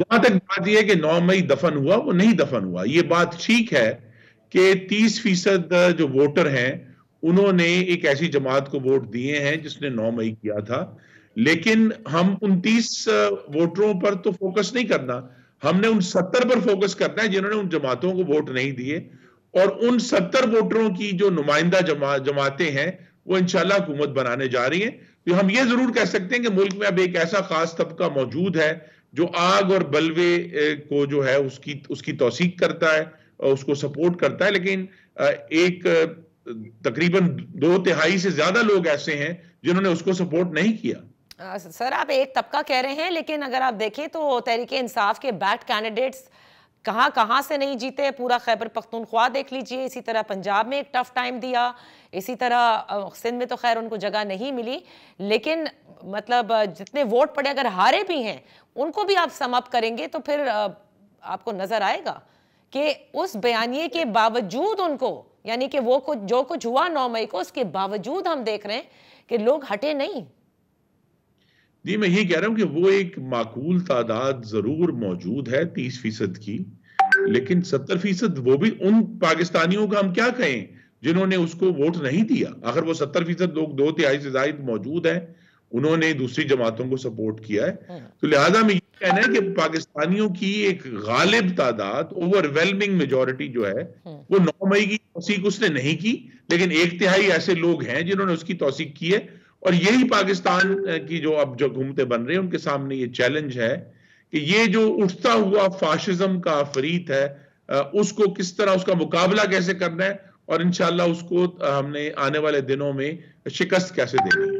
जहां तक बात यह है कि 9 मई दफन हुआ, वो नहीं दफन हुआ। ये बात ठीक है कि 30% जो वोटर हैं उन्होंने एक ऐसी जमात को वोट दिए हैं जिसने 9 मई किया था। लेकिन हम 29 वोटरों पर तो फोकस नहीं करना, हमने उन 70 पर फोकस करना है जिन्होंने उन जमातों को वोट नहीं दिए। और उन 70 वोटरों की जो नुमाइंदा जमातें हैं वो इंशाल्लाह हुकूमत बनाने जा रही हैं। तो हम ये जरूर कह सकते हैं कि मुल्क में अब एक ऐसा खास तबका मौजूद है जो आग और बलवे को जो है उसकी उसकी तौसीक करता है और उसको सपोर्ट करता है। लेकिन एक तकरीबन 2/3 से ज्यादा लोग ऐसे हैं जिन्होंने उसको सपोर्ट नहीं किया। सर, आप एक तबका कह रहे हैं, लेकिन अगर आप देखें तो तहरीक इंसाफ के बैक कैंडिडेट्स कहां कहां से नहीं जीते। पूरा खैबर पख्तूनख्वा देख लीजिए, इसी तरह पंजाब में एक टफ टाइम दिया, इसी तरह सिंध में तो खैर उनको जगह नहीं मिली। लेकिन मतलब जितने वोट पड़े, अगर हारे भी हैं उनको भी आप सम अप करेंगे तो फिर आपको नजर आएगा कि उस बयानिए के बावजूद उनको, यानी कि वो कुछ जो कुछ हुआ 9 मई को, उसके बावजूद हम देख रहे हैं कि लोग हटे नहीं। जी, मैं ये कह रहा हूं कि वो एक माकूल तादाद जरूर मौजूद है 30% की, लेकिन 70% वो भी उन पाकिस्तानियों का हम क्या कहें जिन्होंने उसको वोट नहीं दिया। अगर वो 70% लोग 2/3 से ज्यादा मौजूद हैं, उन्होंने दूसरी जमातों को सपोर्ट किया है। तो लिहाजा में ये कहना है कि पाकिस्तानियों की एक गालिब तादाद, ओवरवेलमिंग मेजोरिटी जो है, वो 9 मई की तौसीक उसने नहीं की, लेकिन 1/3 ऐसे लोग हैं जिन्होंने उसकी तौसीक की है। और यही पाकिस्तान की जो अब जो हुकूमतें बन रही हैं उनके सामने ये चैलेंज है कि ये जो उठता हुआ फाशिज्म का अफरीत है, उसको किस तरह, उसका मुकाबला कैसे करना है और इंशाल्लाह उसको हमने आने वाले दिनों में शिकस्त कैसे देनी है।